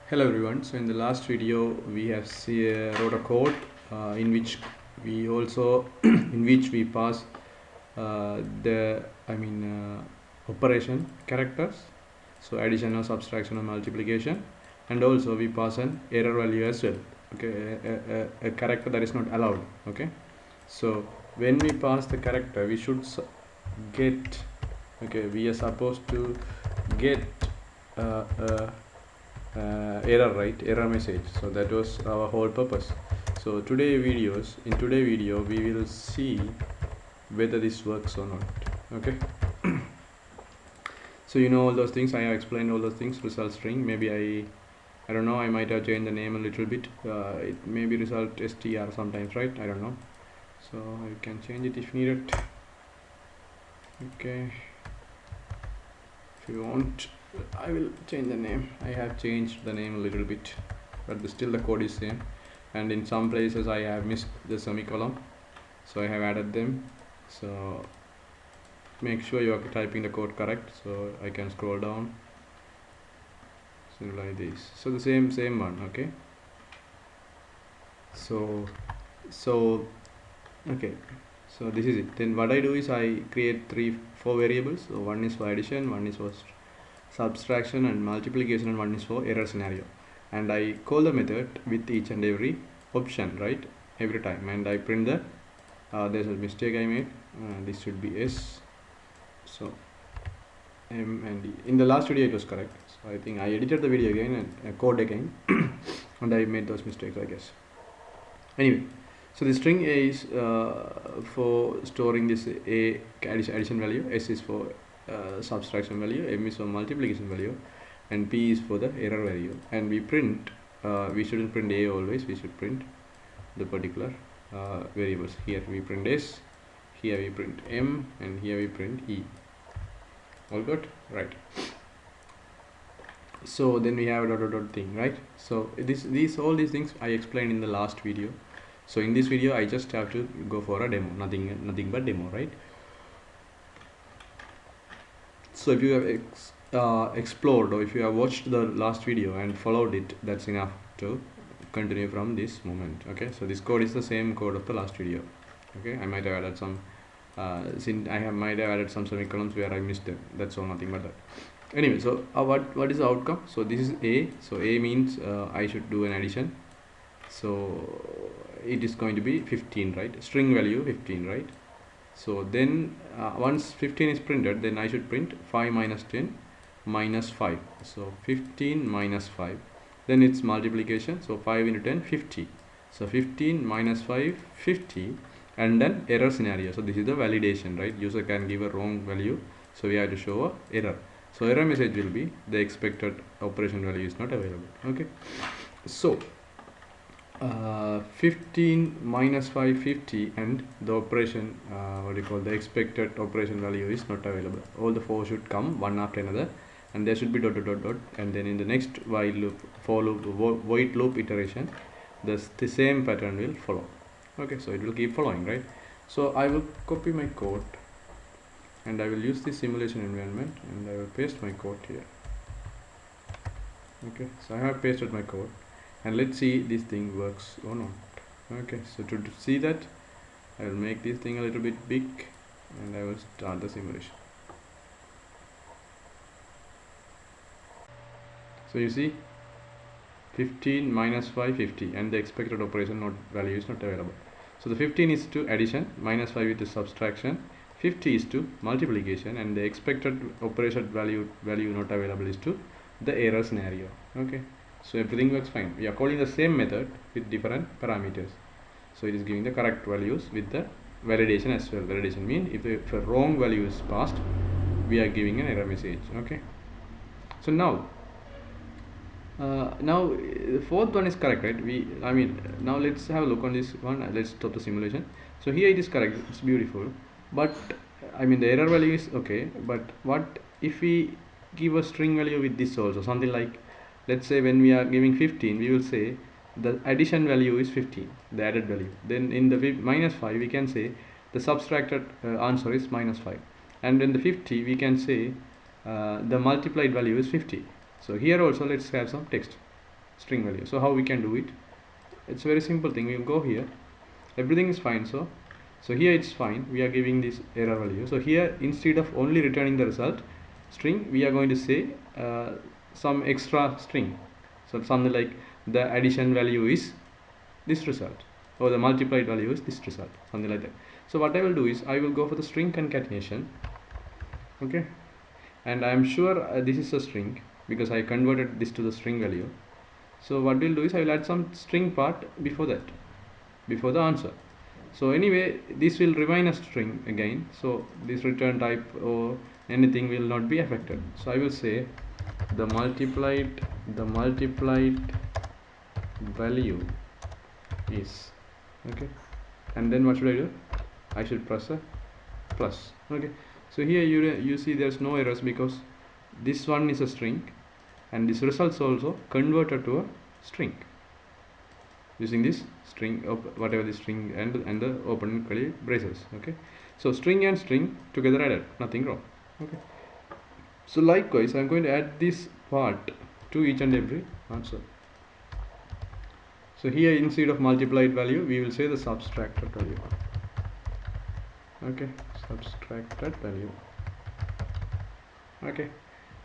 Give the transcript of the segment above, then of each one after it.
Hello everyone. So in the last video we have wrote a code in which we also in which we pass the operation characters, so addition or subtraction or multiplication, and also we pass an error value as well. Okay, a character that is not allowed. Okay, so when we pass the character we should get, okay, we are supposed to get uh, uh, error, right? Error message. So that was our whole purpose. So in today video we will see whether this works or not. Okay. So you know all those things, I have explained all those things. Result string, maybe I don't know, I might have changed the name a little bit. It may be result str sometimes, right? I don't know, so I can change it if needed. Okay, if you want, I will change the name. I have changed the name a little bit, but still the code is same, and in some places I have missed the semicolon, so I have added them. So make sure you are typing the code correct, so I can scroll down, so like this. So the same one. Okay, so okay, so this is it. Then what I do is I create 4 variables. So one is for addition, one is for subtraction and multiplication, and one is for error scenario, and I call the method with each and every option, right, every time, and I print the there's a mistake I made. This should be S, so M and D. In the last video it was correct, so I think I edited the video again and code again and I made those mistakes, I guess. Anyway, so the string A is for storing this A addition value, S is for subtraction value, M is for multiplication value, and P is for the error value. And we print, we shouldn't print A always, we should print the particular variables. Here we print S, here we print M, and here we print E. All good, right? So then we have a dot thing, right? So all these things I explained in the last video. So in this video I just have to go for a demo, nothing but demo, right? So if you have explored, or if you have watched the last video and followed it, that's enough to continue from this moment. Okay, so this code is the same code of the last video. Okay, I might have added some might have added some semicolons where I missed them. That's all, nothing but that. Anyway, so what is the outcome? So this is A. So A means I should do an addition. So it is going to be 15, right? String value 15, right? So then once 15 is printed, then I should print 5 minus 10 minus 5. So 15 minus 5. Then it's multiplication. So 5 into 10, 50. So 15 minus 5, 50. And then error scenario. So this is the validation, right? User can give a wrong value, so we have to show a error. So error message will be the expected operation value is not available. Okay, so 15 minus 5, 50, and the operation the expected operation value is not available. All the 4 should come one after another, and there should be dot, and then in the next while loop, for loop, void loop iteration, the same pattern will follow. Okay, so it will keep following, right? So I will copy my code and I will use the simulation environment and I will paste my code here. Okay, so I have pasted my code, and let's see this thing works or not. Okay, so to see that, I will make this thing a little bit big and I will start the simulation. So you see 15 minus 5, 50, and the expected operation value is not available. So the 15 is to addition, minus 5 is to subtraction, 50 is to multiplication, and the expected operation value not available is to the error scenario. Okay, so everything works fine. We are calling the same method with different parameters. So it is giving the correct values with the validation as well. Validation means if a wrong value is passed, we are giving an error message. Okay, so now the fourth one is correct, right? Now let's have a look on this one. Let's stop the simulation. So here it is correct, it's beautiful, but the error value is okay. But what if we give a string value with this also, something like, let's say when we are giving 15, we will say the addition value is 15, the added value. Then in the minus 5 we can say the subtracted answer is minus 5, and in the 50 we can say the multiplied value is 50. So here also let's have some text. string value. So how we can do it? It's a very simple thing. We'll go here, everything is fine. So here it's fine, we are giving this error value. So here, instead of only returning the result string, we are going to say some extra string. So something like the addition value is this result, or the multiplied value is this result, something like that. So what I will do is, I will go for the string concatenation, okay, and I am sure this is a string because I converted this to the string value. So what we'll do is, I will add some string part before that, before the answer. So anyway, this will remain a string again, so this return type or anything will not be affected. So I will say the multiplied value is, okay, and then what should I do? I should press a plus. Okay, so here you see there's no errors because this one is a string and this results also converted to a string using this string of whatever the string and the open curly braces. Okay, so string and string together added, nothing wrong. Okay, so likewise I'm going to add this part to each and every answer. So here, instead of multiplied value, we will say the subtracted value. Okay, subtracted value. Okay,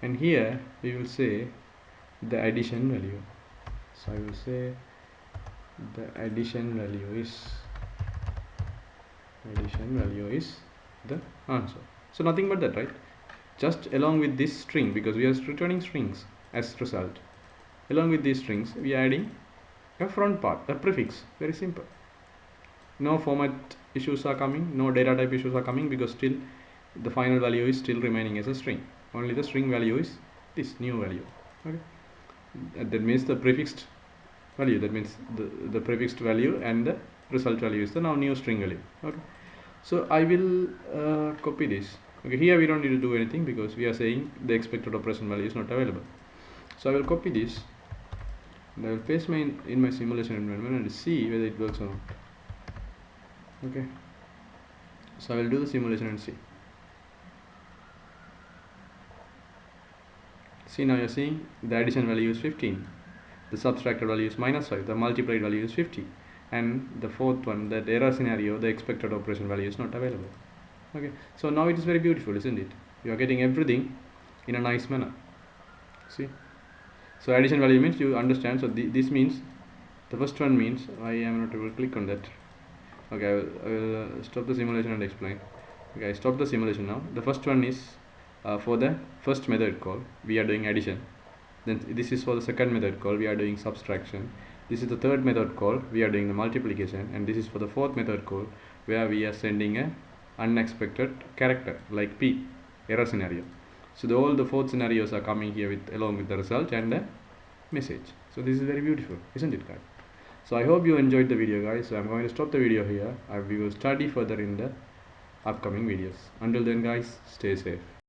and here we will say the addition value. So I will say the addition value is the answer. So nothing but that, right? Just along with this string, because we are returning strings as result, along with these strings we are adding a front part, a prefix. Very simple. No format issues are coming, no data type issues are coming, because still the final value is still remaining as a string. Only the string value is this new value. Okay, that means the prefixed value, that means the prefixed value and the result value is the now new string value. Okay, so I will copy this. Okay, here we don't need to do anything because we are saying the expected operation value is not available. So I will copy this and I will paste in my simulation environment and see whether it works or not. Okay, so I will do the simulation and see. See, now you're seeing the addition value is 15, the subtracted value is -5, the multiplied value is 50, and the fourth one, that error scenario, the expected operation value is not available. Okay, so now it is very beautiful, isn't it? You are getting everything in a nice manner. See, so addition value means, you understand. So this means, the first one means, I am not able to click on that. Okay, I will stop the simulation and explain. Okay, I stop the simulation now. The first one is for the first method call, we are doing addition. Then this is for the second method call, we are doing subtraction. This is the third method call, we are doing the multiplication. And this is for the fourth method call, where we are sending a unexpected character like P, error scenario. So all the four scenarios are coming here along with the result and the message. So this is very beautiful, isn't it, guys? So I hope you enjoyed the video, guys. So I'm going to stop the video here. We will study further in the upcoming videos. Until then, guys, stay safe.